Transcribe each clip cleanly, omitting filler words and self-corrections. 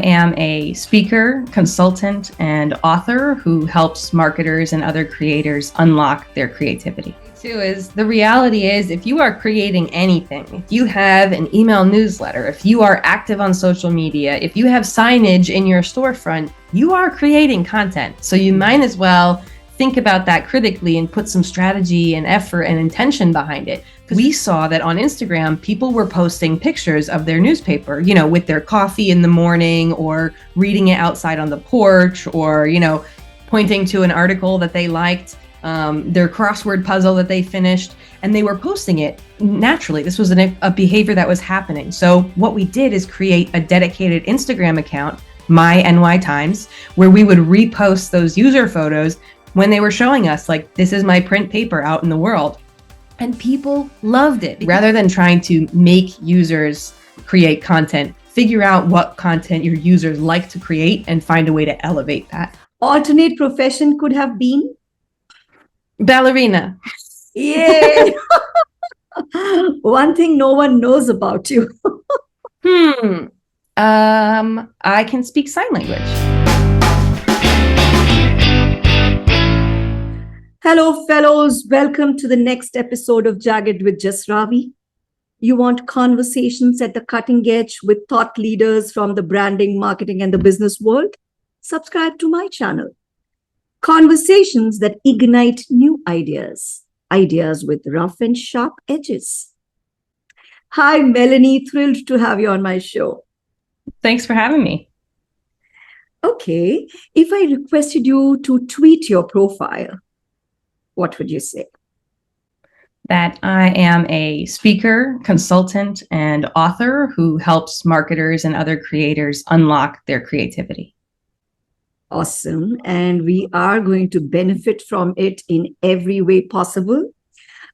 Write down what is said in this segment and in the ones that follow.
am a speaker, consultant, and author who helps marketers and other creators unlock their creativity. The reality is, if you are creating anything, if you have an email newsletter, if you are active on social media, if you have signage in your storefront, you are creating content. So you might as well think about that critically and put some strategy and effort and intention behind it. We saw that on Instagram, people were posting pictures of their newspaper, with their coffee in the morning or reading it outside on the porch or, pointing to an article that they liked, their crossword puzzle that they finished, and they were posting it naturally. This was a behavior that was happening. So what we did is create a dedicated Instagram account, My NY Times, where we would repost those user photos when they were showing us, like, this is my print paper out in the world. And people loved it. Rather than trying to make users create content, figure out what content your users like to create and find a way to elevate that. Alternate profession could have been? Ballerina. Yay! One thing no one knows about you. I can speak sign language. Hello, fellows. Welcome to the next episode of Jagged with Just Ravi. You want conversations at the cutting edge with thought leaders from the branding, marketing, and the business world? Subscribe to my channel. Conversations that ignite new ideas with rough and sharp edges. Hi, Melanie. Thrilled to have you on my show. Thanks for having me. Okay. If I requested you to tweet your profile, what would you say? That I am a speaker, consultant, and author who helps marketers and other creators unlock their creativity. Awesome. And we are going to benefit from it in every way possible.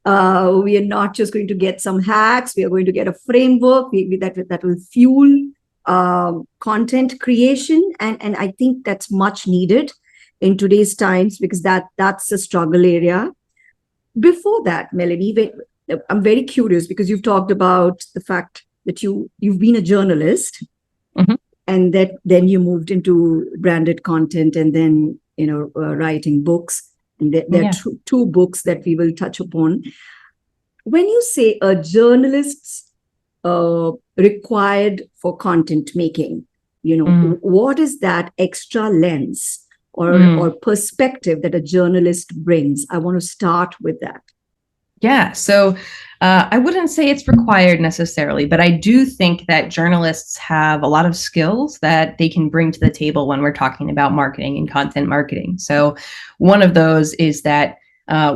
We are not just going to get some hacks. We are going to get a framework that will fuel content creation. And I think that's much needed in today's times, because that's a struggle area. Before that, Melanie, I'm very curious, because you've talked about the fact that you've been a journalist, and that then you moved into branded content, and then writing books. And there are two books that we will touch upon. When you say a journalist's required for content making, what is that extra lens or perspective that a journalist brings? I want to start with that. Yeah, so I wouldn't say it's required necessarily, but I do think that journalists have a lot of skills that they can bring to the table when we're talking about marketing and content marketing. So one of those is that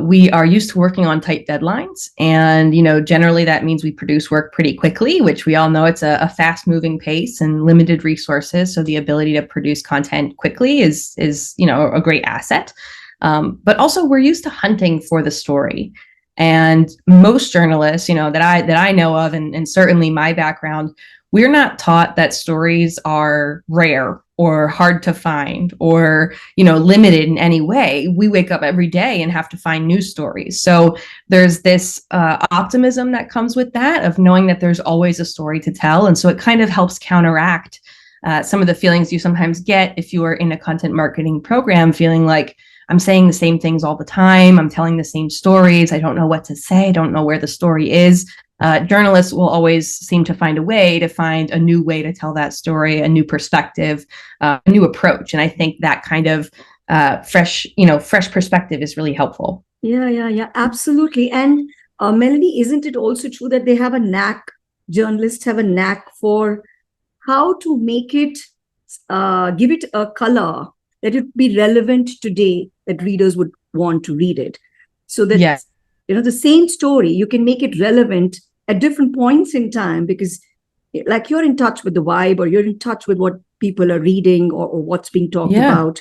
we are used to working on tight deadlines, and generally that means we produce work pretty quickly, which we all know it's a fast-moving pace and limited resources. So the ability to produce content quickly is a great asset. But also we're used to hunting for the story. And most journalists, that I know of, and certainly my background, we're not taught that stories are rare or hard to find or, limited in any way. We wake up every day and have to find new stories. So there's this optimism that comes with that, of knowing that there's always a story to tell. And so it kind of helps counteract some of the feelings you sometimes get if you are in a content marketing program, feeling like, I'm saying the same things all the time. I'm telling the same stories. I don't know what to say. I don't know where the story is. Journalists will always seem to find a way to find a new way to tell that story, a new perspective, a new approach. And I think that kind of fresh perspective is really helpful. Yeah, absolutely. And Melanie, isn't it also true that journalists have a knack for how to make it, give it a color that would be relevant today, that readers would want to read it. So that, the same story, you can make it relevant at different points in time, because like you're in touch with the vibe, or you're in touch with what people are reading, or what's being talked about.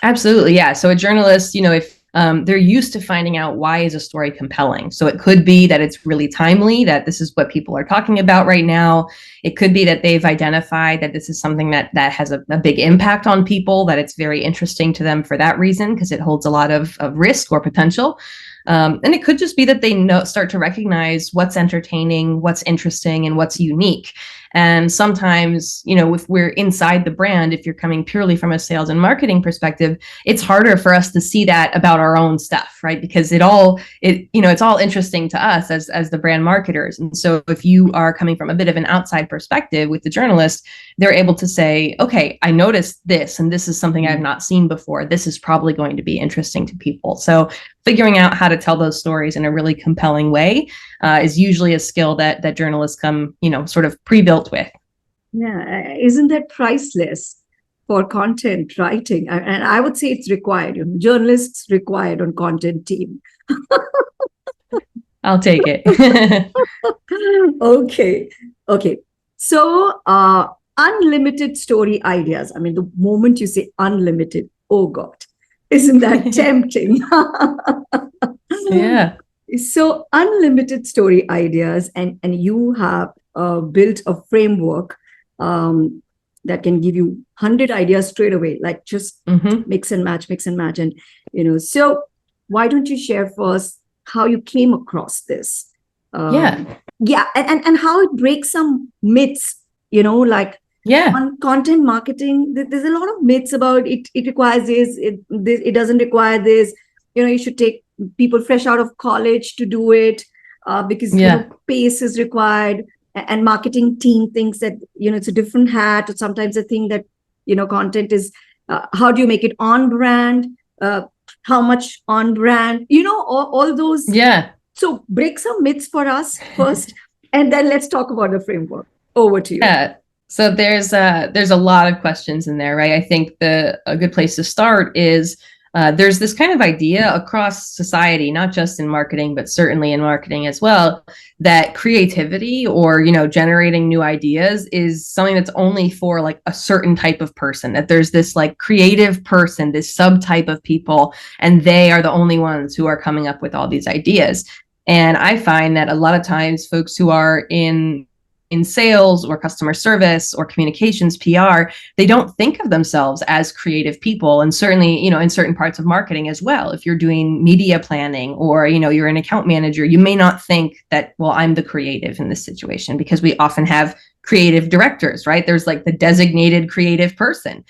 Absolutely. Yeah. So a journalist, if they're used to finding out, why is a story compelling? So it could be that it's really timely, that this is what people are talking about right now. It could be that they've identified that this is something that has a big impact on people, that it's very interesting to them for that reason, because it holds a lot of risk or potential. And it could just be that they start to recognize what's entertaining, what's interesting, and what's unique. And sometimes, if we're inside the brand, if you're coming purely from a sales and marketing perspective, it's harder for us to see that about our own stuff, right? Because it's all interesting to us as the brand marketers. And so if you are coming from a bit of an outside perspective with the journalist, they're able to say, okay, I noticed this, and this is something I've not seen before. This is probably going to be interesting to people. So figuring out how to tell those stories in a really compelling way is usually a skill that journalists come, sort of pre-built with. Yeah, isn't that priceless for content writing? And I would say it's required. Journalists required on content team. I'll take it. Okay. So, unlimited story ideas. I mean, the moment you say unlimited, oh God, isn't that tempting? Yeah. So unlimited story ideas, and you have built a framework that can give you 100 ideas straight away, like just mix and match. And, so why don't you share first how you came across this? And how it breaks some myths, on content marketing. There's a lot of myths about it. It requires this, it doesn't require this. You should take people fresh out of college to do it because pace is required, and marketing team thinks that it's a different hat, or sometimes they think that content is how do you make it on brand, how much on brand, all those. So break some myths for us first, and then let's talk about the framework. Over to you. So there's a lot of questions in there, right? I think a good place to start is there's this kind of idea across society, not just in marketing, but certainly in marketing as well, that creativity or, generating new ideas is something that's only for like a certain type of person, that there's this like creative person, this subtype of people, and they are the only ones who are coming up with all these ideas. And I find that a lot of times folks who are in sales or customer service or communications, PR, they don't think of themselves as creative people. And certainly, in certain parts of marketing as well, if you're doing media planning or, you're an account manager, you may not think that, well, I'm the creative in this situation, because we often have creative directors, right? There's like the designated creative person.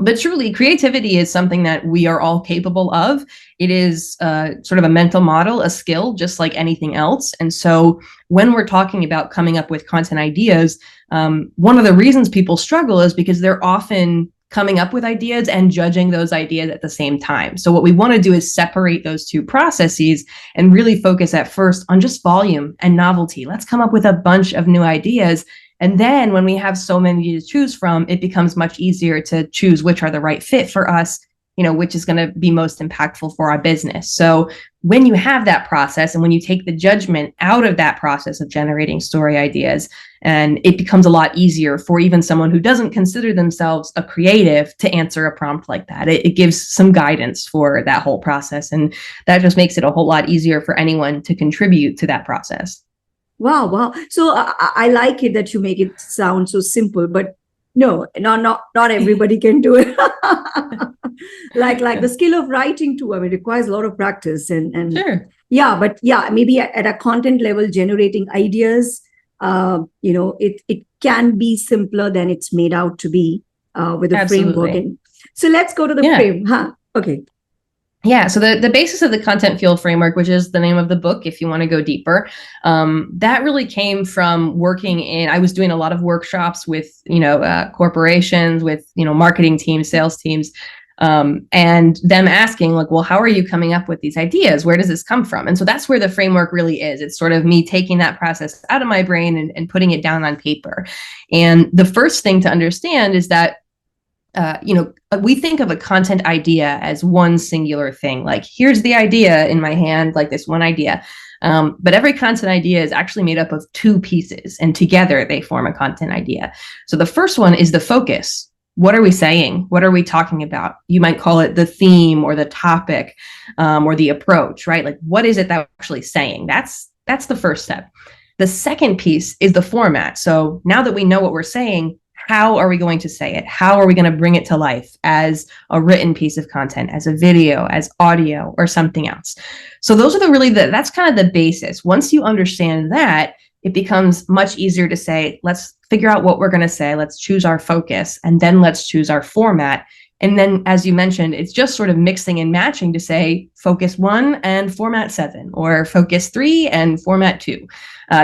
But truly, creativity is something that we are all capable of. It is sort of a mental model, a skill, just like anything else. And so when we're talking about coming up with content ideas, one of the reasons people struggle is because they're often coming up with ideas and judging those ideas at the same time. So what we want to do is separate those two processes and really focus at first on just volume and novelty. Let's come up with a bunch of new ideas. And then when we have so many to choose from, it becomes much easier to choose which are the right fit for us, which is going to be most impactful for our business. So when you have that process and when you take the judgment out of that process of generating story ideas, and it becomes a lot easier for even someone who doesn't consider themselves a creative to answer a prompt like that. It gives some guidance for that whole process. And that just makes it a whole lot easier for anyone to contribute to that process. Wow. So I like it that you make it sound so simple, but no, not everybody can do it. like the skill of writing too. I mean, it requires a lot of practice and sure. Maybe at a content level, generating ideas, it can be simpler than it's made out to be with a framework. And so let's go to the frame. Okay. Yeah, so the basis of the content fuel framework, which is the name of the book, if you want to go deeper, that really came from I was doing a lot of workshops with, corporations, with, marketing teams, sales teams, and them asking like, well, how are you coming up with these ideas? Where does this come from? And so that's where the framework really is. It's sort of me taking that process out of my brain and putting it down on paper. And the first thing to understand is that we think of a content idea as one singular thing. Like, here's the idea in my hand, like this one idea. But every content idea is actually made up of two pieces, and together they form a content idea. So the first one is the focus. What are we saying? What are we talking about? You might call it the theme or the topic or the approach, right? Like, what is it that we're actually saying? That's the first step. The second piece is the format. So now that we know what we're saying, how are we going to say it? How are we going to bring it to life as a written piece of content, as a video, as audio, or something else? So those are that's kind of the basis. Once you understand that, it becomes much easier to say, let's figure out what we're going to say. Let's choose our focus, and then let's choose our format. And then, as you mentioned, it's just sort of mixing and matching to say focus 1 and format 7, or focus 3 and format 2.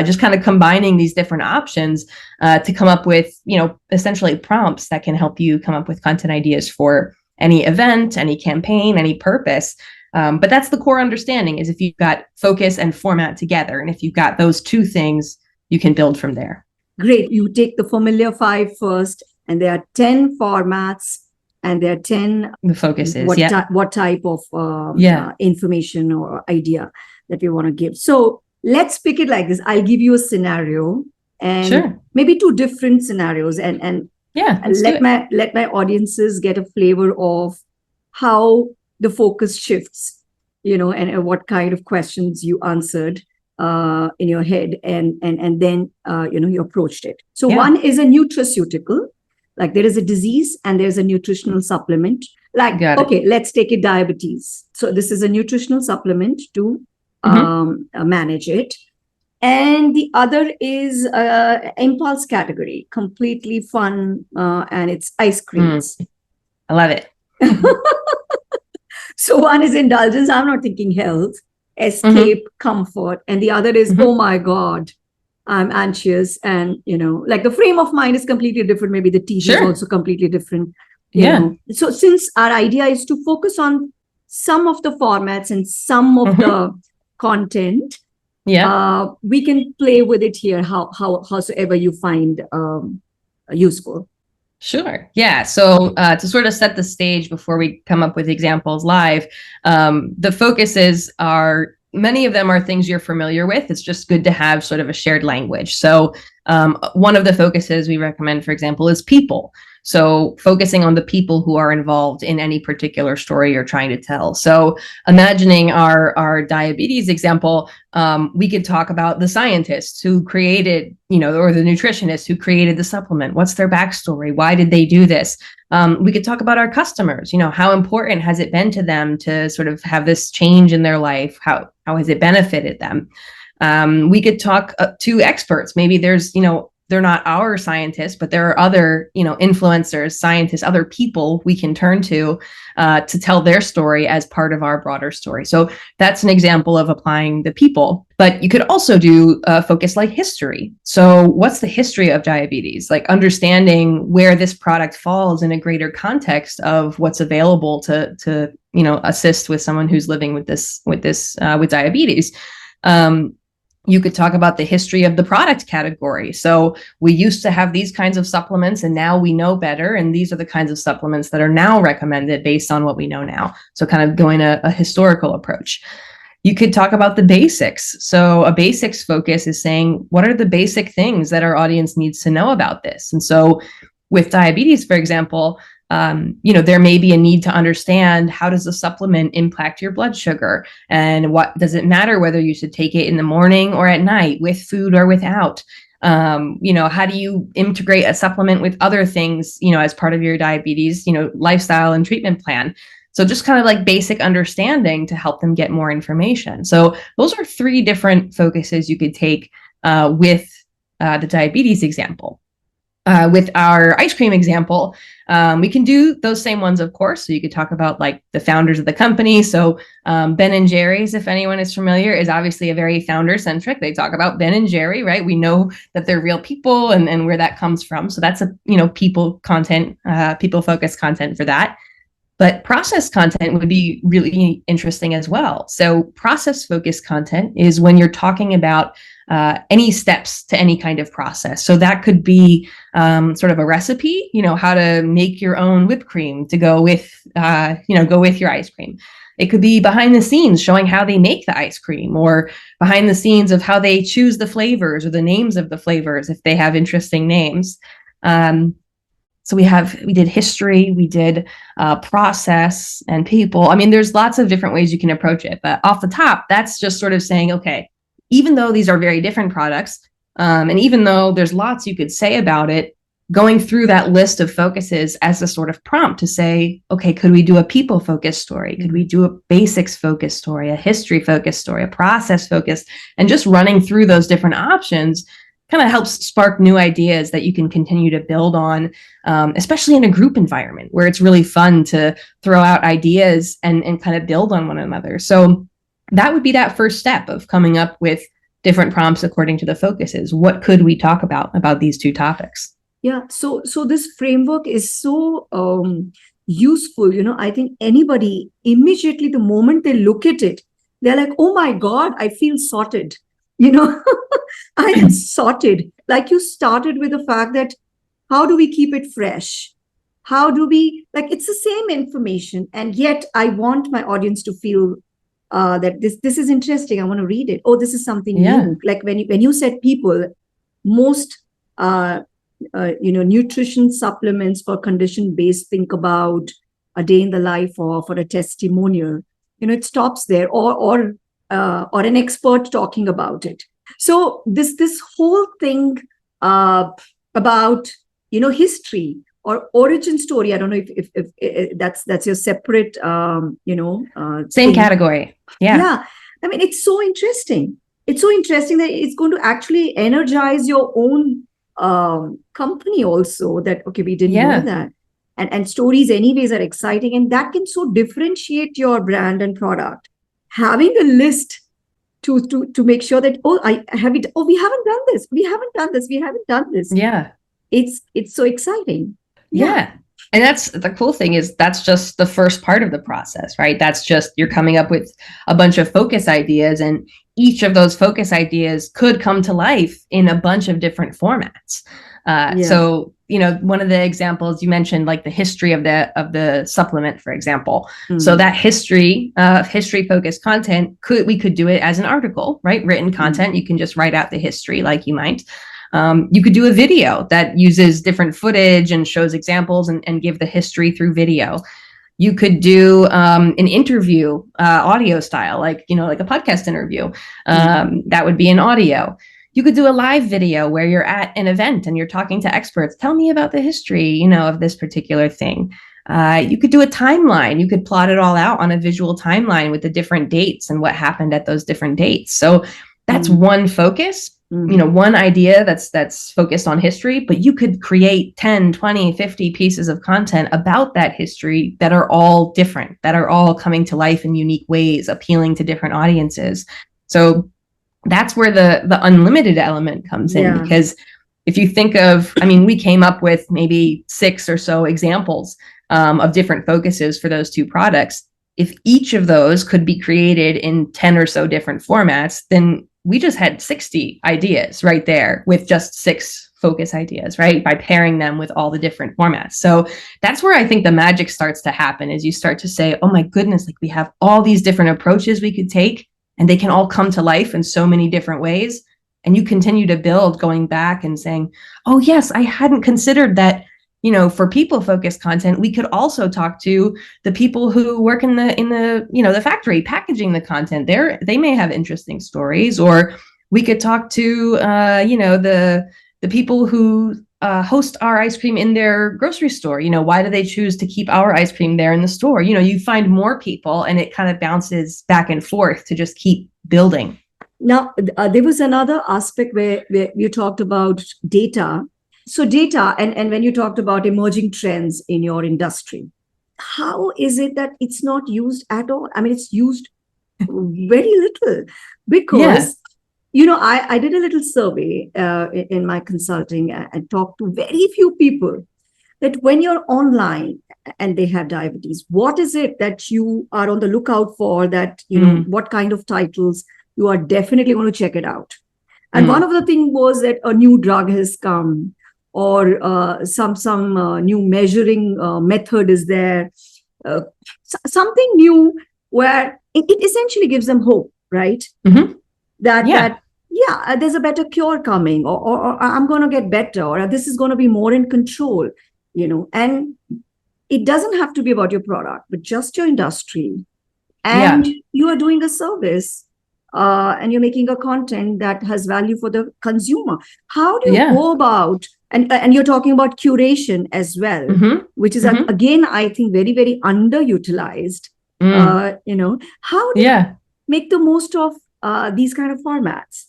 Just kind of combining these different options to come up with, essentially prompts that can help you come up with content ideas for any event, any campaign, any purpose. But that's the core understanding, is if you've got focus and format together, and if you've got those two things, you can build from there. Great. You take the familiar 5 first, and there are 10 formats, and there are 10 the focuses. What type of information or idea that we want to give. So let's pick it like this. I'll give you a scenario, and maybe 2 different scenarios, and let my audiences get a flavor of how the focus shifts, and what kind of questions you answered in your head, and then you approached it. So one is a nutraceutical, like there is a disease and there's a nutritional supplement. Like, okay, let's take it diabetes. So this is a nutritional supplement to manage it. And the other is impulse category, completely fun, and it's ice creams. I love it. So one is indulgence. I'm not thinking health, escape, comfort. And the other is, oh my God, I'm anxious. And, like the frame of mind is completely different. Maybe the teach is also completely different. You know? So since our idea is to focus on some of the formats and some of the content, we can play with it here, howsoever you find useful. Sure. Yeah. So to sort of set the stage before we come up with examples live, the focuses are, many of them are things you're familiar with. It's just good to have sort of a shared language. So one of the focuses we recommend, for example, is people. So focusing on the people who are involved in any particular story you're trying to tell. So imagining our diabetes example, we could talk about the scientists who created, or the nutritionists who created the supplement. What's their backstory? Why did they do this? We could talk about our customers. How important has it been to them to sort of have this change in their life? How has it benefited them? We could talk to experts. Maybe there's, they're not our scientists, but there are other, influencers, scientists, other people we can turn to tell their story as part of our broader story. So that's an example of applying the people. But you could also do a focus like history. So what's the history of diabetes? Like understanding where this product falls in a greater context of what's available to assist with someone who's living with diabetes. You could talk about the history of the product category. So we used to have these kinds of supplements, and now we know better. And these are the kinds of supplements that are now recommended based on what we know now. So kind of going a historical approach. You could talk about the basics. So a basics focus is saying, what are the basic things that our audience needs to know about this? And so with diabetes, for example, there may be a need to understand, how does the supplement impact your blood sugar? And what does it matter whether you should take it in the morning or at night, with food or without? How do you integrate a supplement with other things, as part of your diabetes, lifestyle and treatment plan? So just kind of like basic understanding to help them get more information. So those are 3 different focuses you could take with the diabetes example. With our ice cream example, we can do those same ones, of course. So you could talk about like the founders of the company. So Ben and Jerry's, if anyone is familiar, is obviously a very founder centric. They talk about Ben and Jerry, right? We know that they're real people and where that comes from. So that's a people content, people focused content for that. But process content would be really interesting as well. So process focused content is when you're talking about any steps to any kind of process. So that could be sort of a recipe, how to make your own whipped cream to go with your ice cream. It could be behind the scenes showing how they make the ice cream, or behind the scenes of how they choose the flavors or the names of the flavors if they have interesting names. So we did history, we did process and people. I mean, there's lots of different ways you can approach it, but off the top, that's just sort of saying, okay, even though these are very different products, and even though there's lots you could say about it, going through that list of focuses as a sort of prompt to say, okay, could we do a people focused story? Could we do a basics focused story, a history focused story, a process focused, and just running through those different options kind of helps spark new ideas that you can continue to build on, especially in a group environment where it's really fun to throw out ideas and kind of build on one another. So that would be that first step of coming up with different prompts according to the focuses. What could we talk about these two topics? Yeah, so this framework is so useful. I think anybody immediately, the moment they look at it, they're like, oh my God, I feel sorted. I am sorted. Like you started with the fact that how do we keep it fresh? How do we, like, it's the same information. And yet I want my audience to feel that this is interesting. I want to read it. Oh, this is something new. Like when you said people, most nutrition supplements for condition-based, think about a day in the life or for a testimonial. It stops there, or an expert talking about it. So this whole thing about history or origin story. I don't know if that's your separate same thing. Category. Yeah. I mean, it's so interesting. It's so interesting that it's going to actually energize your own company also, that okay, we didn't know that. And stories anyways are exciting, and that can so differentiate your brand and product. Having a list to make sure that, oh, I have it, oh, we haven't done this, we haven't done this. It's so exciting. And that's the cool thing, is that's just the first part of the process, right? That's just, you're coming up with a bunch of focus ideas, and each of those focus ideas could come to life in a bunch of different formats. So, one of the examples you mentioned, like the history of the supplement, for example. So that history focused content, we could do it as an article, right? Written content. You can just write out the history like you might. You could do a video that uses different footage and shows examples and give the history through video. You could do an interview audio style, like a podcast interview. That would be an audio. You could do a live video where you're at an event and you're talking to experts. Tell me about the history, of this particular thing. You could do a timeline. You could plot it all out on a visual timeline with the different dates and what happened at those different dates. So that's one focus. One idea that's focused on history, but you could create 10, 20, 50 pieces of content about that history that are all different, that are all coming to life in unique ways, appealing to different audiences. So that's where the unlimited element comes in, because if you think of, we came up with maybe 6 or so examples of different focuses for those two products. If each of those could be created in 10 or so different formats, then we just had 60 ideas right there with just 6 focus ideas, right? By pairing them with all the different formats. So that's where I think the magic starts to happen, is you start to say, oh my goodness, like we have all these different approaches we could take, and they can all come to life in so many different ways. And you continue to build, going back and saying, oh yes, I hadn't considered that, for people focused content, we could also talk to the people who work in the factory packaging the content. They may have interesting stories. Or we could talk to the people who host our ice cream in their grocery store. Why do they choose to keep our ice cream there in the store? You find more people, and it kind of bounces back and forth to just keep building. Now, there was another aspect where you talked about data. So data, and when you talked about emerging trends in your industry, how is it that it's not used at all? It's used very little, because, I did a little survey in my consulting and talked to very few people, that when you're online and they have diabetes, what is it that you are on the lookout for, that, what kind of titles you are definitely going to check it out. And one of the things was that a new drug has come, or some new measuring method is there, something new, where it essentially gives them hope, right? That there's a better cure coming, or I'm going to get better, or this is going to be more in control, and it doesn't have to be about your product, but just your industry. And you are doing a service, and you're making a content that has value for the consumer. How do you go about And you're talking about curation as well, which is again, I think, very, very underutilized. How do you make the most of these kind of formats?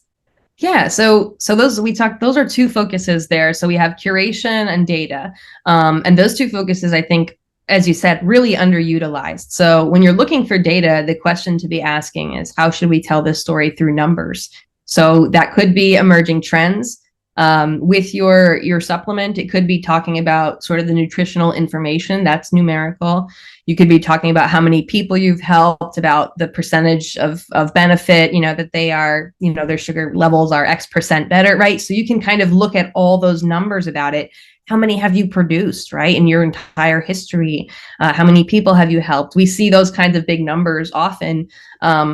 Yeah, so those are two focuses there. So we have curation and data, and those two focuses, I think, as you said, really underutilized. So when you're looking for data, the question to be asking is, how should we tell this story through numbers? So that could be emerging trends. With your supplement, it could be talking about sort of the nutritional information that's numerical. You could be talking about how many people you've helped, about the percentage of benefit, that they are, their sugar levels are X% better, right? So you can kind of look at all those numbers about it. How many have you produced, right, in your entire history? How many people have you helped? We see those kinds of big numbers often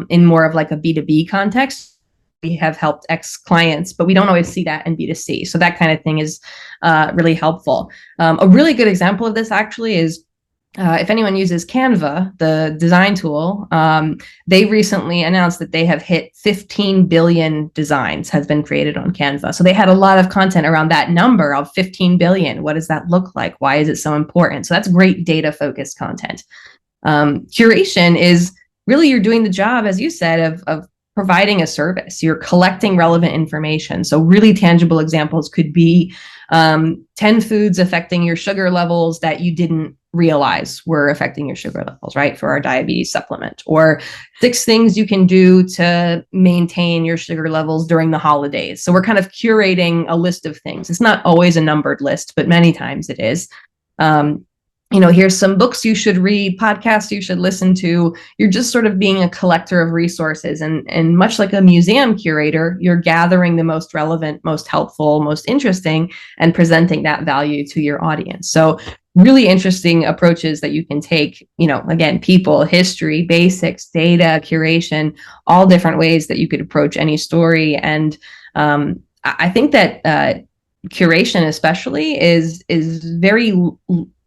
in more of like a B2B context. We have helped X clients, but we don't always see that in B2C. So that kind of thing is really helpful. A really good example of this actually is if anyone uses Canva, the design tool, they recently announced that they have hit 15 billion designs have been created on Canva. So they had a lot of content around that number of 15 billion. What does that look like? Why is it so important? So that's great data focused content. Curation is really, you're doing the job, as you said, of providing a service. You're collecting relevant information. So really tangible examples could be 10 foods affecting your sugar levels that you didn't realize were affecting your sugar levels, right? For our diabetes supplement, or 6 things you can do to maintain your sugar levels during the holidays. So we're kind of curating a list of things. It's not always a numbered list, but many times it is. Here's some books you should read, podcasts you should listen to. You're just sort of being a collector of resources. And much like a museum curator, you're gathering the most relevant, most helpful, most interesting, and presenting that value to your audience. So really interesting approaches that you can take, again, people, history, basics, data, curation, all different ways that you could approach any story. And I think that curation especially is very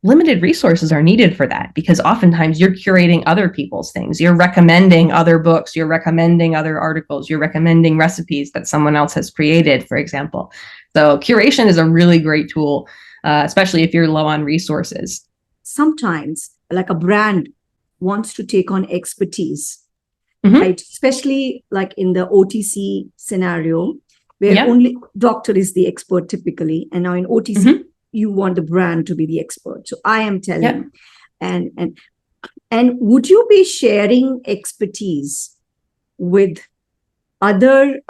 limited resources are needed for that, because oftentimes you're curating other people's things. You're recommending other books, you're recommending other articles, you're recommending recipes that someone else has created, for example. So curation is a really great tool, especially if you're low on resources. Sometimes, like a brand wants to take on expertise, right? Especially like in the OTC scenario, where only doctor is the expert typically. And now in OTC, you want the brand to be the expert. So I am telling, and would you be sharing expertise with other,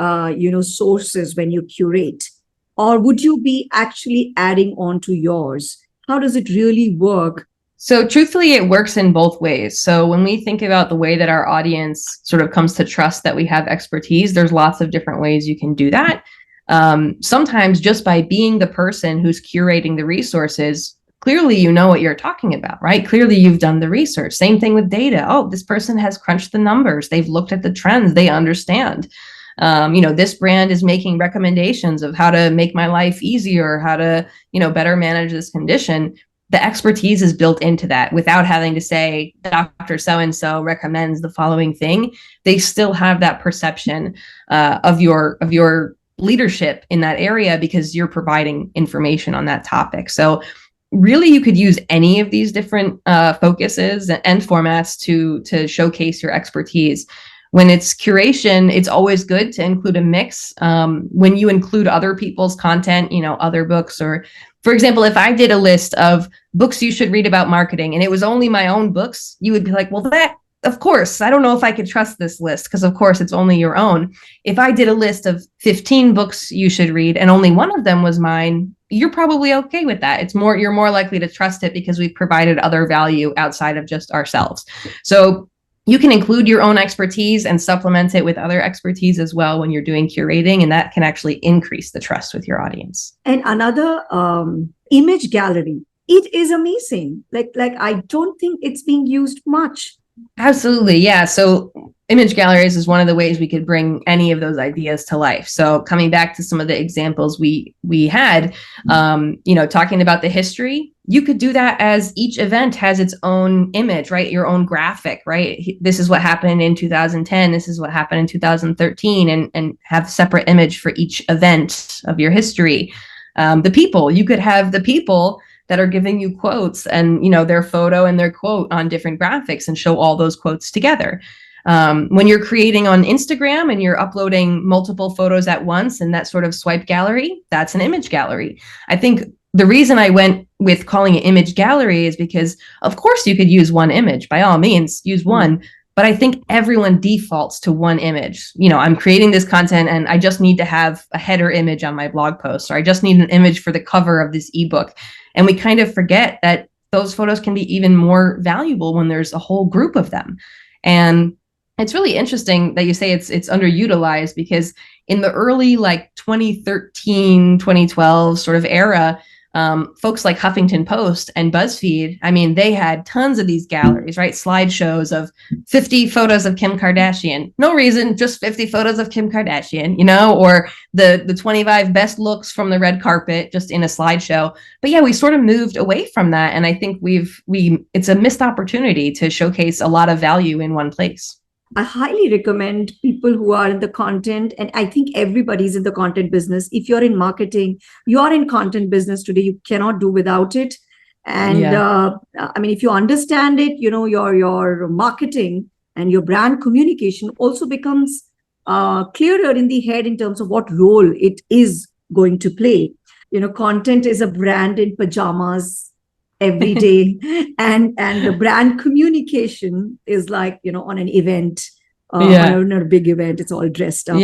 sources when you curate, or would you be actually adding on to yours? How does it really work? So truthfully, it works in both ways. So when we think about the way that our audience sort of comes to trust that we have expertise, there's lots of different ways you can do that. Sometimes just by being the person who's curating the resources, clearly you know what you're talking about, right? Clearly you've done the research. Same thing with data. Oh, this person has crunched the numbers. They've looked at the trends. They understand. This brand is making recommendations of how to make my life easier, how to, better manage this condition. The expertise is built into that without having to say, Dr. So-and-so recommends the following thing. They still have that perception of your leadership in that area because you're providing information on that topic. So really you could use any of these different focuses and formats to showcase your expertise. When it's curation, it's always good to include a mix. When you include other people's content, other books, or for example, if I did a list of books you should read about marketing and it was only my own books, you would be like, well, of course, I don't know if I could trust this list because, of course, it's only your own. If I did a list of 15 books you should read and only one of them was mine, you're probably okay with that. You're more likely to trust it because we've provided other value outside of just ourselves. So you can include your own expertise and supplement it with other expertise as well when you're doing curating, and that can actually increase the trust with your audience. And another image gallery, it is amazing. Like I don't think it's being used much. Absolutely. Yeah. So image galleries is one of the ways we could bring any of those ideas to life. So coming back to some of the examples we had, talking about the history, you could do that as each event has its own image, right? Your own graphic, right? This is what happened in 2010. This is what happened in 2013, and have separate image for each event of your history. The people, you could have the people that are giving you quotes and, their photo and their quote on different graphics and show all those quotes together. When you're creating on Instagram and you're uploading multiple photos at once and that sort of swipe gallery, that's an image gallery. I think the reason I went with calling it image gallery is because, of course, you could use one image. By all means, use one. But I think everyone defaults to one image. I'm creating this content and I just need to have a header image on my blog post, or I just need an image for the cover of this ebook. And we kind of forget that those photos can be even more valuable when there's a whole group of them. And it's really interesting that you say it's underutilized, because in the early 2013, 2012 sort of era, folks like Huffington Post and BuzzFeed, I mean, they had tons of these galleries, right? Slideshows of 50 photos of Kim Kardashian. No reason, just 50 photos of Kim Kardashian, or the 25 best looks from the red carpet just in a slideshow. But yeah, we sort of moved away from that. And I think it's a missed opportunity to showcase a lot of value in one place. I highly recommend people who are in the content, and I think everybody's in the content business. If you're in marketing, you're in content business today, you cannot do without it. And I mean, if you understand it, your marketing and your brand communication also becomes clearer in the head in terms of what role it is going to play. Content is a brand in pajamas every day, and the brand communication is like on an event, on a big event, it's all dressed up.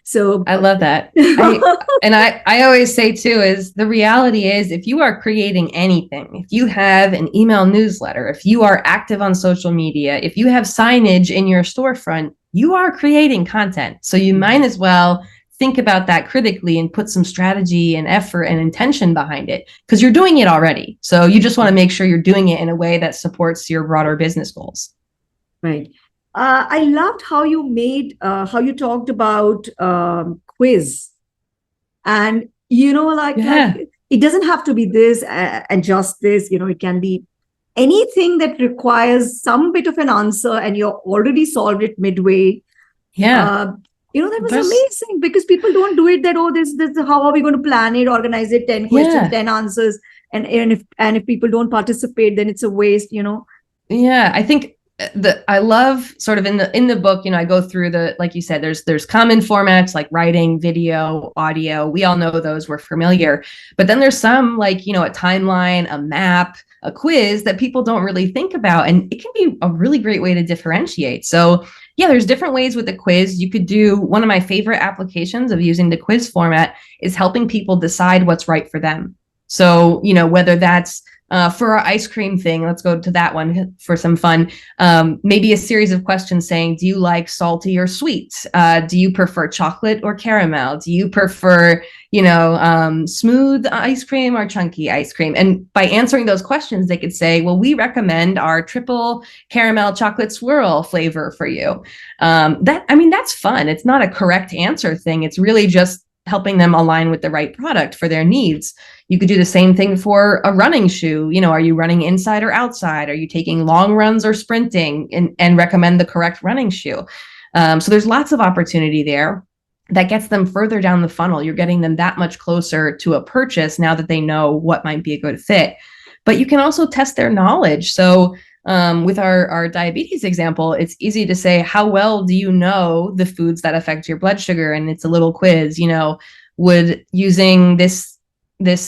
So I love that. I always say too, is the reality is, if you are creating anything, if you have an email newsletter, if you are active on social media, if you have signage in your storefront, you are creating content. So you might as well think about that critically and put some strategy and effort and intention behind it, because you're doing it already. So you just want to make sure you're doing it in a way that supports your broader business goals. Right. I loved how you talked about quiz, and like it doesn't have to be this and just this. It can be anything that requires some bit of an answer, and you're already solved it midway. That was amazing, because people don't do it this how are we going to plan it, organize it, 10 questions, 10 answers. And if people don't participate, then it's a waste, Yeah, I think I love sort of in the book, I go through like you said, there's common formats like writing, video, audio. We all know those, we're familiar. But then there's some like, a timeline, a map, a quiz that people don't really think about. And it can be a really great way to differentiate. So yeah, there's different ways with the quiz. You could do, one of my favorite applications of using the quiz format is helping people decide what's right for them. So, whether that's for our ice cream thing, let's go to that one for some fun. Maybe a series of questions saying, do you like salty or sweet? Do you prefer chocolate or caramel? Do you prefer, smooth ice cream or chunky ice cream? And by answering those questions, they could say, well, we recommend our triple caramel chocolate swirl flavor for you. That's fun. It's not a correct answer thing. It's really just helping them align with the right product for their needs. You could do the same thing for a running shoe. Are you running inside or outside? Are you taking long runs or sprinting, and recommend the correct running shoe? So there's lots of opportunity there that gets them further down the funnel. You're getting them that much closer to a purchase now that they know what might be a good fit. But you can also test their knowledge. So with our diabetes example, it's easy to say, how well do you know the foods that affect your blood sugar? And it's a little quiz, would using this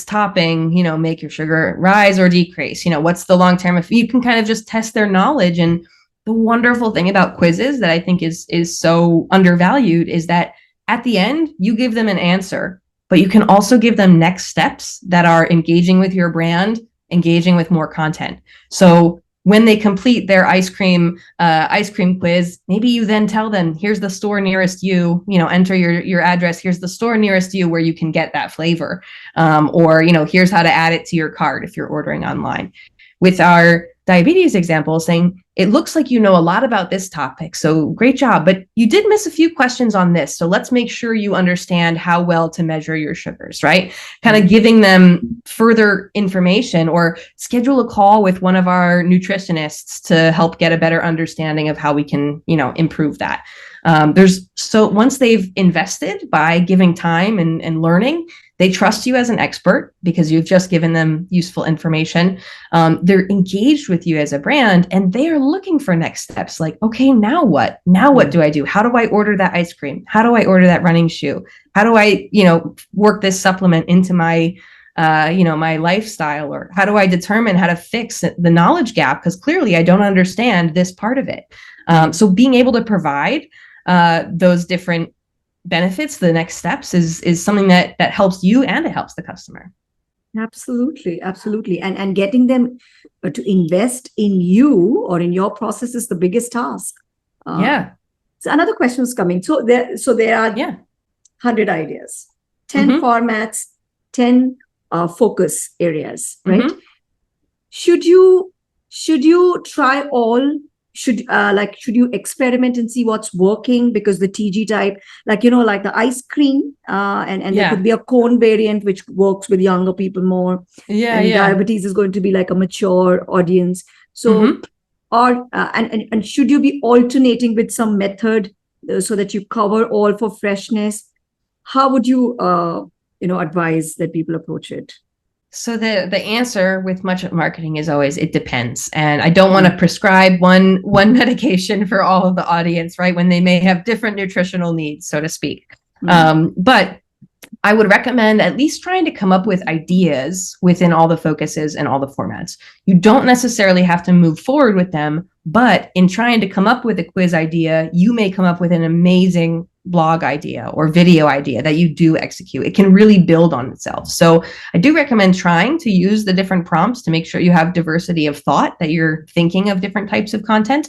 topping, make your sugar rise or decrease? What's the long-term effect? You can kind of just test their knowledge. And the wonderful thing about quizzes that I think is so undervalued is that at the end, you give them an answer, but you can also give them next steps that are engaging with your brand, engaging with more content. So when they complete their ice cream quiz, maybe you then tell them, here's the store nearest you, enter your address. Here's the store nearest you where you can get that flavor. Or, here's how to add it to your cart if you're ordering online. With our diabetes example, saying, it looks like you know a lot about this topic, so great job, but you did miss a few questions on this. So let's make sure you understand how well to measure your sugars, right? Kind of giving them further information, or schedule a call with one of our nutritionists to help get a better understanding of how we can, improve that. Once they've invested by giving time and learning, They trust you as an expert because you've just given them useful information. They're engaged with you as a brand, and they are looking for next steps. Like, okay, now what? Now what do I do? How do I order that ice cream? How do I order that running shoe? How do I, work this supplement into my my lifestyle? Or how do I determine how to fix the knowledge gap? Because clearly I don't understand this part of it. So being able to provide those different benefits, the next steps, is something that helps you and it helps the customer. Absolutely, absolutely. And getting them to invest in you or in your process is the biggest task. So another question is coming. So there are 100 ideas, 10 formats, 10 focus areas, right? Should you try all? Should you experiment and see what's working? Because the TG type, like the ice cream, and there could be a cone variant which works with younger people more. Diabetes is going to be like a mature audience. So, and should you be alternating with some method so that you cover all for freshness? How would you advise that people approach it? So the answer with much marketing is always, it depends. And I don't want to prescribe one medication for all of the audience, right? When they may have different nutritional needs, so to speak. But I would recommend at least trying to come up with ideas within all the focuses and all the formats. You don't necessarily have to move forward with them, but in trying to come up with a quiz idea, you may come up with an amazing blog idea or video idea that you do execute. It can really build on itself. So I do recommend trying to use the different prompts to make sure you have diversity of thought, that you're thinking of different types of content.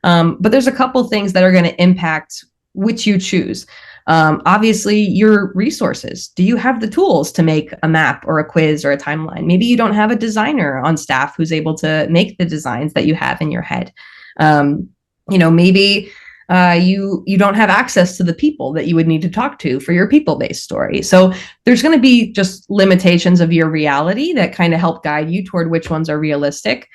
But there's a couple things that are going to impact which you choose. Obviously, your resources. Do you have the tools to make a map or a quiz or a timeline? Maybe you don't have a designer on staff who's able to make the designs that you have in your head. Maybe you don't have access to the people that you would need to talk to for your people-based story. So there's going to be just limitations of your reality that kind of help guide you toward which ones are realistic.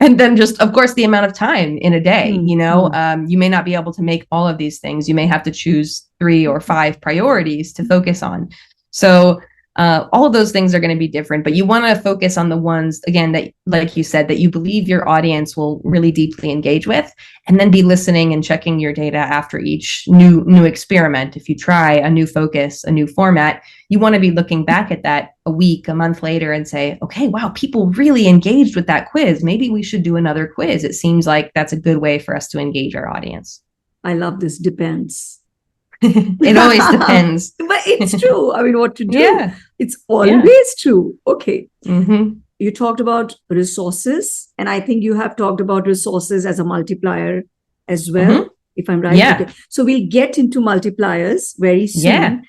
And then just, of course, the amount of time in a day, you may not be able to make all of these things. You may have to choose 3 or 5 priorities to focus on. So all of those things are going to be different, but you want to focus on the ones, again, that, like you said, that you believe your audience will really deeply engage with, and then be listening and checking your data after each new experiment. If you try a new focus, a new format, you want to be looking back at that a week, a month later and say, okay, wow, people really engaged with that quiz. Maybe we should do another quiz. It seems like that's a good way for us to engage our audience. I love this. Depends. It always depends. But it's true. I mean, what to do? Yeah. It's always true. Okay. You talked about resources, and I think you have talked about resources as a multiplier as well, if I'm right. Yeah. Okay. So we'll get into multipliers very soon. Yeah.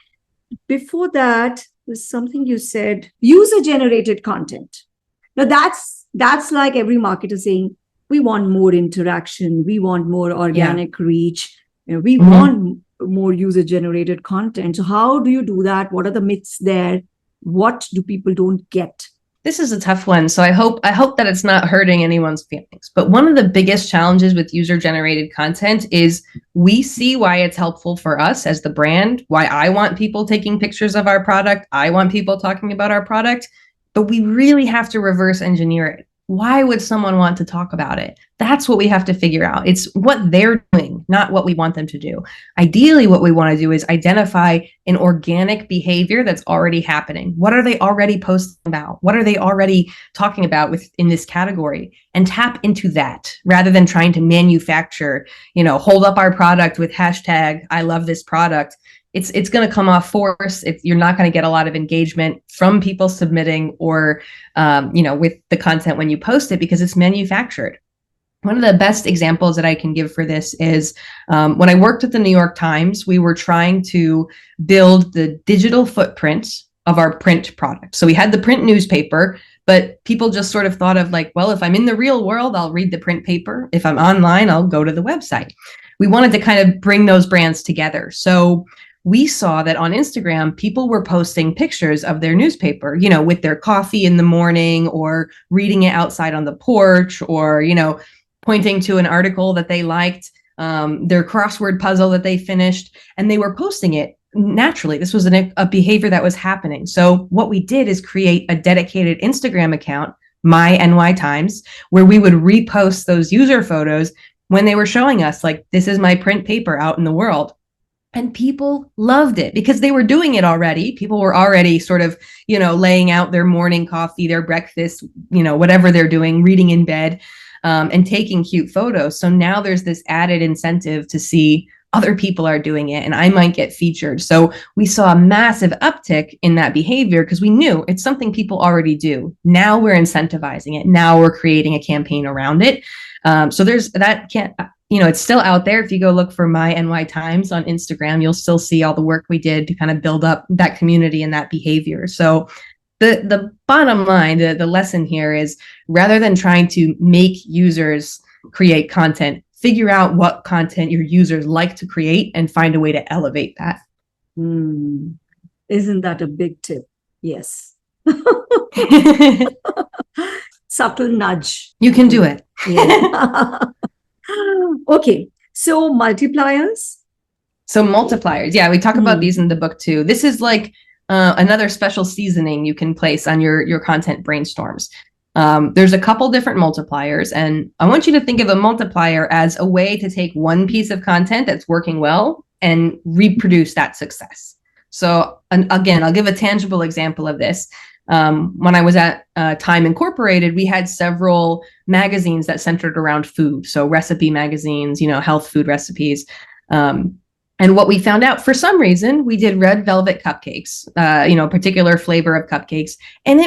Before that, there's something you said, user-generated content. Now that's like every marketer saying, we want more interaction, we want more organic reach, we want more user-generated content. So how do you do that? What are the myths there? What do people don't get? This is a tough one. So I hope that it's not hurting anyone's feelings. But one of the biggest challenges with user-generated content is we see why it's helpful for us as the brand, why I want people taking pictures of our product. I want people talking about our product, but we really have to reverse engineer it. Why would someone want to talk about it? That's what we have to figure out. It's what they're doing, not what we want them to do. Ideally, what we want to do is identify an organic behavior that's already happening. What are they already posting about? What are they already talking about within this category? And tap into that rather than trying to manufacture, hold up our product with hashtag, I love this product. It's going to come off force. You're not going to get a lot of engagement from people submitting or, with the content when you post it because it's manufactured. One of the best examples that I can give for this is when I worked at the New York Times, we were trying to build the digital footprint of our print product. So we had the print newspaper, but people just sort of thought of like, well, if I'm in the real world, I'll read the print paper. If I'm online, I'll go to the website. We wanted to kind of bring those brands together. So we saw that on Instagram, people were posting pictures of their newspaper, with their coffee in the morning or reading it outside on the porch or, pointing to an article that they liked, their crossword puzzle that they finished, and they were posting it naturally, this was a behavior that was happening. So what we did is create a dedicated Instagram account, My NY Times, where we would repost those user photos when they were showing us, like, this is my print paper out in the world. And people loved it because they were doing it already. People were already sort of, laying out their morning coffee, their breakfast, whatever they're doing, reading in bed, and taking cute photos. So now there's this added incentive to see other people are doing it and I might get featured. So we saw a massive uptick in that behavior because we knew it's something people already do. Now we're incentivizing it. Now we're creating a campaign around it. So there's that it's still out there. If you go look for My NY Times on Instagram, you'll still see all the work we did to kind of build up that community and that behavior. So the bottom line, the lesson here is, rather than trying to make users create content, figure out what content your users like to create and find a way to elevate that. Isn't that a big tip? Yes. Subtle nudge. You can do it. Yeah. Okay. So multipliers. So multipliers. Yeah, we talk about these in the book too. This is like another special seasoning you can place on your content brainstorms. There's a couple different multipliers, and I want you to think of a multiplier as a way to take one piece of content that's working well and reproduce that success. So again, I'll give a tangible example of this. When I was at Time Incorporated, we had several magazines that centered around food. So recipe magazines, health food recipes. And what we found out, for some reason, we did red velvet cupcakes, particular flavor of cupcakes. And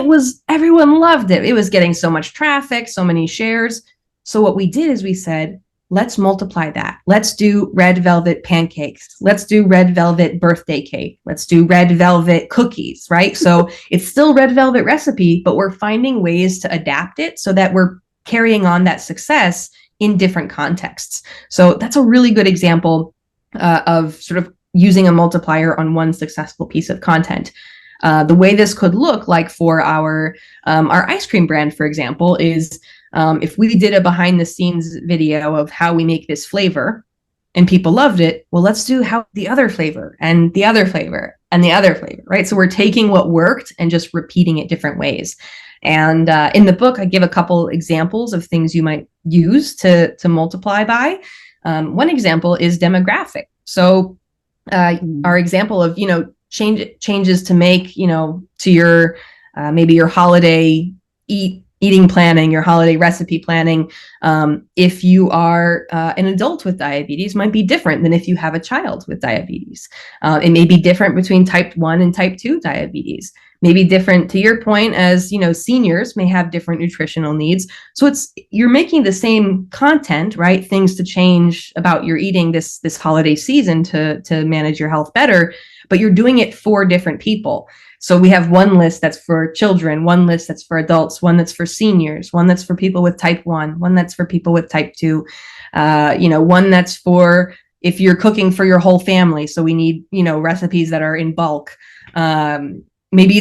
everyone loved it. It was getting so much traffic, so many shares. So what we did is we said, let's multiply that. Let's do red velvet pancakes. Let's do red velvet birthday cake. Let's do red velvet cookies, right? So it's still red velvet recipe, but we're finding ways to adapt it so that we're carrying on that success in different contexts. So that's a really good example of sort of using a multiplier on one successful piece of content. The way this could look like for our ice cream brand, for example, is if we did a behind the scenes video of how we make this flavor and people loved it, well, let's do how the other flavor and the other flavor and the other flavor, right? So we're taking what worked and just repeating it different ways. And in the book, I give a couple examples of things you might use to multiply by. One example is demographic. So our example of, changes to make, to your maybe your holiday eating planning, your holiday recipe planning. If you are an adult with diabetes, might be different than if you have a child with diabetes. It may be different between type 1 and type 2 diabetes. Maybe different, to your point, as seniors may have different nutritional needs. So you're making the same content, right? Things to change about your eating this holiday season to manage your health better, but you're doing it for different people. So we have one list that's for children, one list that's for adults, one that's for seniors, one that's for people with type 1, one that's for people with type 2, one that's for if you're cooking for your whole family. So we need, recipes that are in bulk. Maybe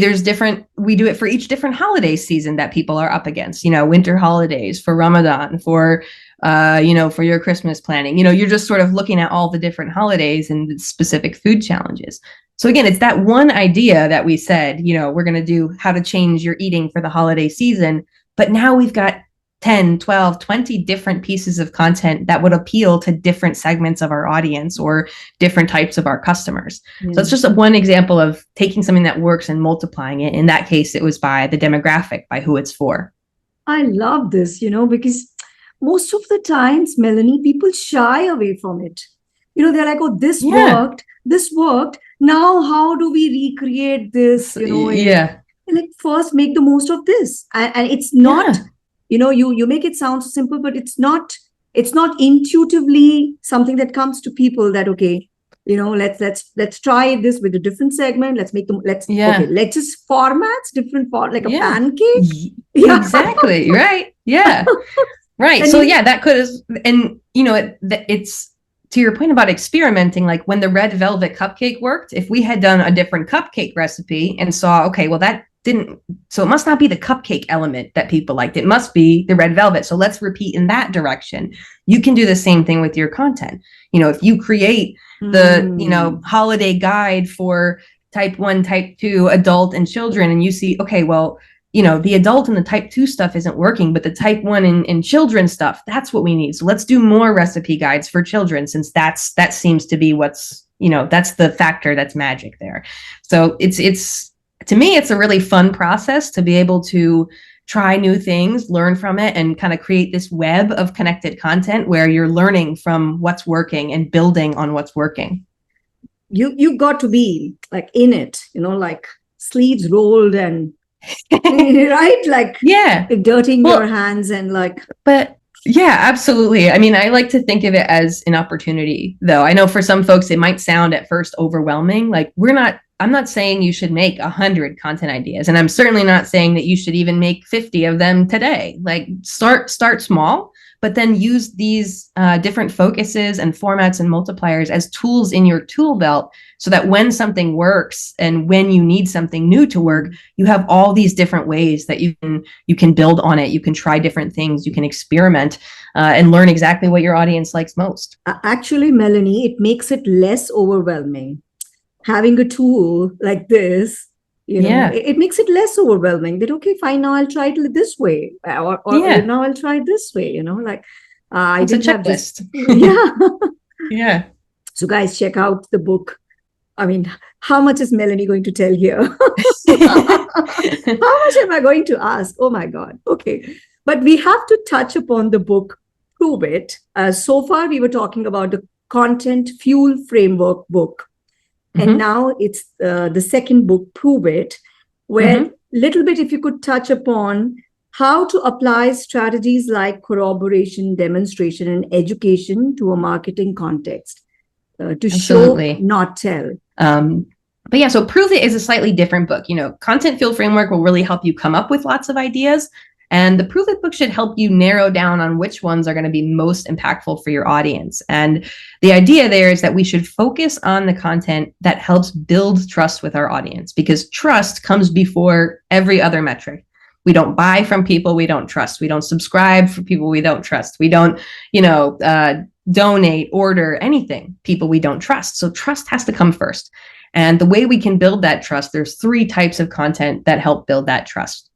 we do it for each different holiday season that people are up against, winter holidays, for Ramadan, for your Christmas planning. You're just sort of looking at all the different holidays and specific food challenges. So again, it's that one idea that we said, we're going to do how to change your eating for the holiday season. But now we've got 10, 12, 20 different pieces of content that would appeal to different segments of our audience or different types of our customers. Yeah. So it's just one example of taking something that works and multiplying it. In that case, it was by the demographic, by who it's for. I love this, because most of the times, Melanie, people shy away from it. They're like, oh, this worked. Now, how do we recreate this? Like, first make the most of this. And it's not... you make it sound so simple, but it's not intuitively something that comes to people that, okay, let's try this with a different segment. Let's just formats different like a pancake. Exactly. Right. Yeah. Right. And so that could, and it's to your point about experimenting, like when the red velvet cupcake worked, if we had done a different cupcake recipe and saw, okay, well, that didn't, so it must not be the cupcake element that people liked. It must be the red velvet. So let's repeat in that direction. You can do the same thing with your content. If you create the, holiday guide for type 1, type 2, adult and children, and you see, okay, well, the adult and the type 2 stuff isn't working, but the type 1 and children stuff, that's what we need. So let's do more recipe guides for children, since that seems to be what's, that's the factor that's magic there. So it's to me, it's a really fun process to be able to try new things, learn from it, and kind of create this web of connected content where you're learning from what's working and building on what's working. You got to be like in it, like sleeves rolled and right, like dirtying your hands and like. But yeah, absolutely. I mean, I like to think of it as an opportunity, though. I know for some folks it might sound at first overwhelming. Like I'm not saying you should make 100 content ideas, and I'm certainly not saying that you should even make 50 of them today. Like start small, but then use these different focuses and formats and multipliers as tools in your tool belt, so that when something works and when you need something new to work, you have all these different ways that you can build on it. You can try different things, you can experiment and learn exactly what your audience likes most. Actually, Melanie, it makes it less overwhelming. Having a tool like this, it makes it less overwhelming. That, okay, fine, now I'll try it this way, or now I'll try it this way. I didn't have this. Yeah. So guys, check out the book. I mean, how much is Melanie going to tell here? How much am I going to ask? Oh my God. Okay. But we have to touch upon the book, Prove It. So far, we were talking about the Content Fuel Framework book. And now it's the second book, Prove It, where little bit, if you could touch upon how to apply strategies like corroboration, demonstration, and education to a marketing context to show, not tell. But yeah, so Prove It is a slightly different book. Content Fuel Framework will really help you come up with lots of ideas. And the Prove It book should help you narrow down on which ones are going to be most impactful for your audience. And the idea there is that we should focus on the content that helps build trust with our audience, because trust comes before every other metric. We don't buy from people we don't trust. We don't subscribe for people we don't trust. We don't, donate, order, anything, people we don't trust. So trust has to come first. And the way we can build that trust, there's 3 types of content that help build that trust.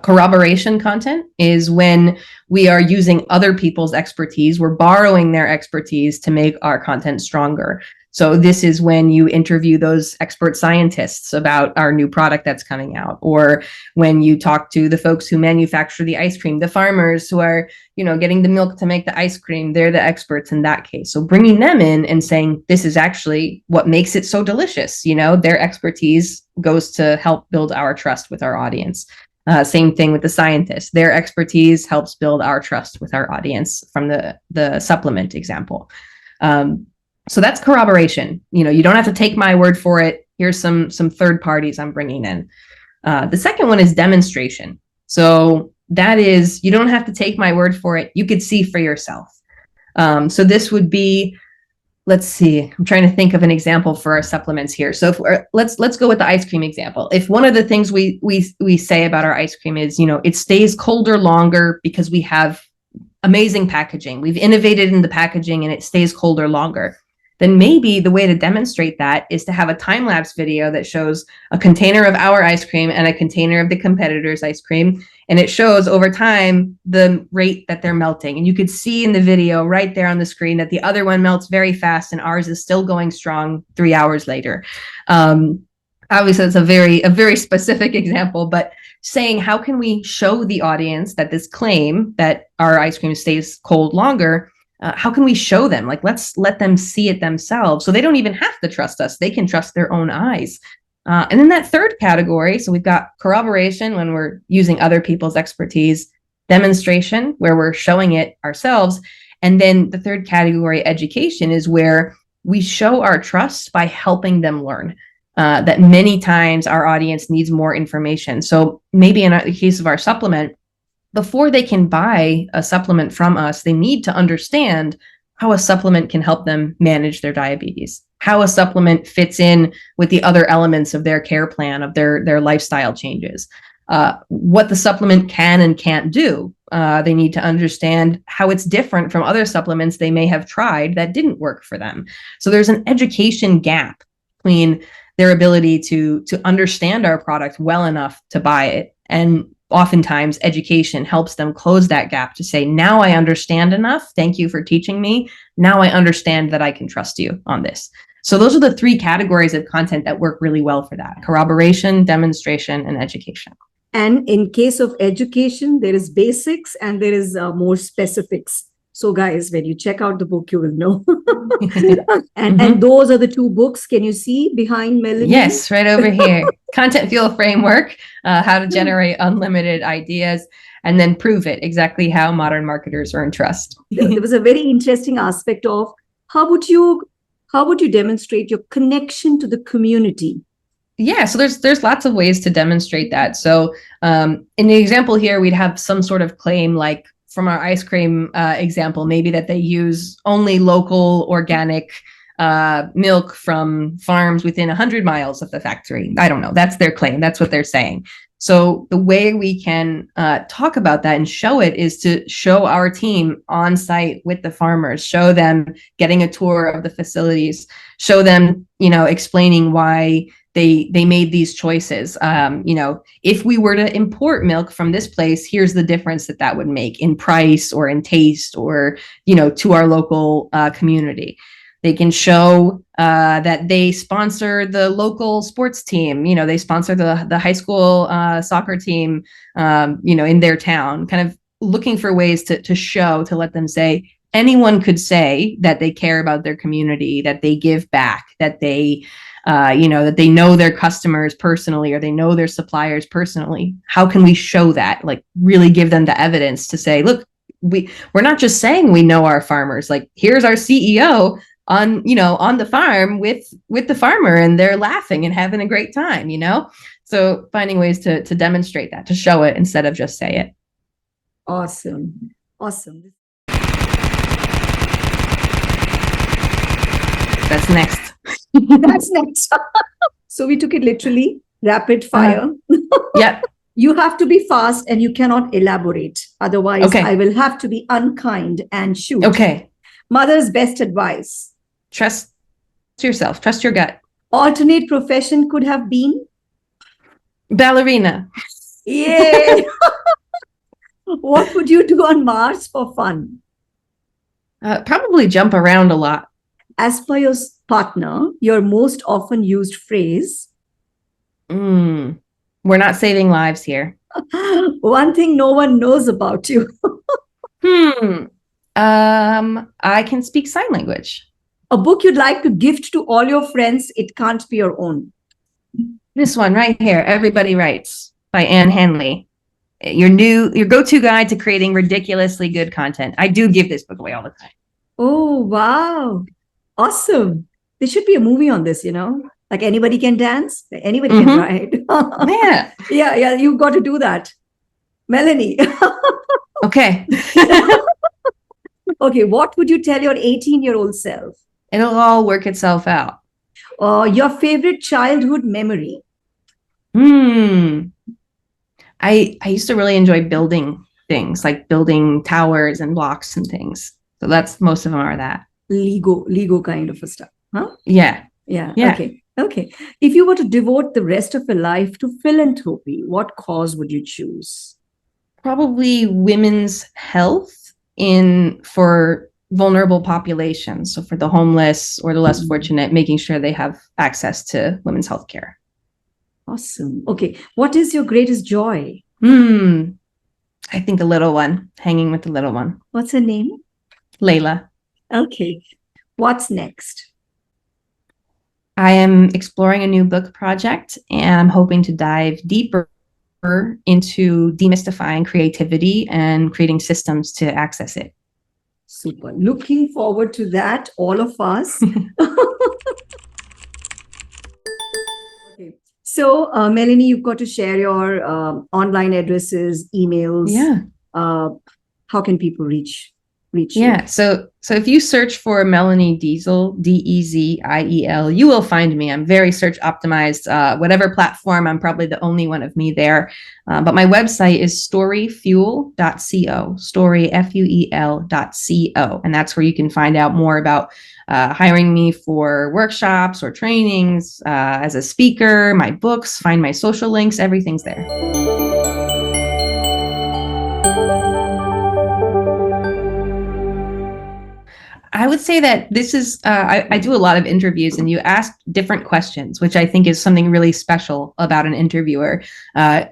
Corroboration content is when we are using other people's expertise. We're borrowing their expertise to make our content stronger. So this is when you interview those expert scientists about our new product that's coming out, or when you talk to the folks who manufacture the ice cream, the farmers who are, getting the milk to make the ice cream. They're the experts in that case. So bringing them in and saying, this is actually what makes it so delicious. Their expertise goes to help build our trust with our audience. Same thing with the scientists. Their expertise helps build our trust with our audience, from the supplement example. So that's corroboration. You don't have to take my word for it. Here's some third parties I'm bringing in. The second one is demonstration. So that is, you don't have to take my word for it. You could see for yourself. So this would be, let's see, I'm trying to think of an example for our supplements here. So let's go with the ice cream example. If one of the things we say about our ice cream is, it stays colder longer because we have amazing packaging. We've innovated in the packaging and it stays colder longer. Then maybe the way to demonstrate that is to have a time-lapse video that shows a container of our ice cream and a container of the competitor's ice cream. And it shows over time the rate that they're melting. And you could see in the video right there on the screen that the other one melts very fast and ours is still going strong 3 hours later. Obviously, it's a very specific example, but saying how can we show the audience that this claim that our ice cream stays cold longer, how can we show them? Like, let's let them see it themselves, so they don't even have to trust us. They can trust their own eyes. And then that third category, so we've got corroboration when we're using other people's expertise, demonstration where we're showing it ourselves, and then the third category, education, is where we show our trust by helping them learn. That many times our audience needs more information. So maybe in the case of our supplement, before they can buy a supplement from us, they need to understand how a supplement can help them manage their diabetes, how a supplement fits in with the other elements of their care plan, of their lifestyle changes, what the supplement can and can't do. They need to understand how it's different from other supplements they may have tried that didn't work for them. So there's an education gap between their ability to understand our product well enough to buy it. And oftentimes education helps them close that gap to say, now I understand enough. Thank you for teaching me. Now I understand that I can trust you on this. So those are the three categories of content that work really well for that: corroboration, demonstration, and education. And in case of education, there is basics and there is more specifics. So guys, when you check out the book, you will know. And those are the two books. Can you see behind Melanie? Yes, right over here. Content Fuel Framework, how to generate unlimited ideas, and then prove it, exactly how modern marketers earn trust. There was a very interesting aspect of how would you demonstrate your connection to the community? Yeah, so there's lots of ways to demonstrate that. So in the example here, we'd have some sort of claim, like from our ice cream example, maybe that they use only local organic milk from farms within 100 miles of the factory. I don't know. That's their claim. That's what they're saying. So the way we can talk about that and show it is to show our team on site with the farmers, show them getting a tour of the facilities, show them, explaining why they made these choices. If we were to import milk from this place, here's the difference that would make in price or in taste or, to our local community. They can show that they sponsor the local sports team. They sponsor the high school soccer team, in their town, kind of looking for ways to show, to let them say, anyone could say that they care about their community, that they give back, that they that they know their customers personally, or they know their suppliers personally. How can we show that? Like, really give them the evidence to say, look, we're not just saying we know our farmers. Like, here's our CEO on the farm with the farmer, and they're laughing and having a great time. So finding ways to demonstrate that, to show it instead of just say it. Awesome. That's next. That's next. So we took it literally, rapid fire. Yep. You have to be fast and you cannot elaborate. Otherwise, okay. I will have to be unkind and shoot. Okay. Mother's best advice: trust yourself, trust your gut. Alternate profession could have been ballerina. Yay! What would you do on Mars for fun? Probably jump around a lot. As per your partner, your most often used phrase? We're not saving lives here. One thing no one knows about you. I can speak sign language. A book you'd like to gift to all your friends. It can't be your own. This one right here, Everybody Writes, by Anne Hanley. Your go-to guide to creating ridiculously good content. I do give this book away all the time. Oh, wow. Awesome. There should be a movie on this, like Anybody Can Dance, anybody can write. Yeah, you've got to do that. Melanie. Okay. Okay, what would you tell your 18-year-old self? It'll all work itself out. Your favorite childhood memory? I used to really enjoy building things, like building towers and blocks and things. So most of them are that. Lego kind of a stuff, huh? Yeah. Okay. If you were to devote the rest of your life to philanthropy, what cause would you choose? Probably women's health for vulnerable populations. So for the homeless or the less fortunate, making sure they have access to women's health care. Awesome. Okay. What is your greatest joy? I think the little one, hanging with the little one. What's her name? Layla. Okay. What's next? I am exploring a new book project, and I'm hoping to dive deeper into demystifying creativity and creating systems to access it. Super. Looking forward to that, all of us. Okay. So, Melanie, you've got to share your online addresses, emails. Yeah. How can people reach reach you? Yeah. So if you search for Melanie Deziel, Deziel, you will find me. I'm very search optimized. Whatever platform, I'm probably the only one of me there. But my website is storyfuel.co, storyfuel.co. And that's where you can find out more about hiring me for workshops or trainings, as a speaker, my books, find my social links, everything's there. I would say that this is, I do a lot of interviews and you ask different questions, which I think is something really special about an interviewer.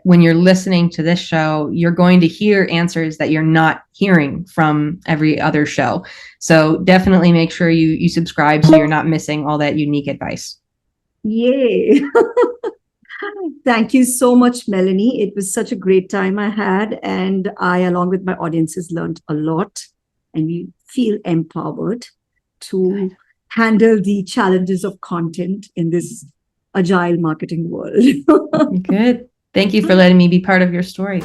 When you're listening to this show, you're going to hear answers that you're not hearing from every other show. So definitely make sure you subscribe so you're not missing all that unique advice. Yay. Thank you so much, Melanie. It was such a great time I had, and I, along with my audiences, learned a lot, and we feel empowered to handle the challenges of content in this agile marketing world. Good. Thank you for letting me be part of your story.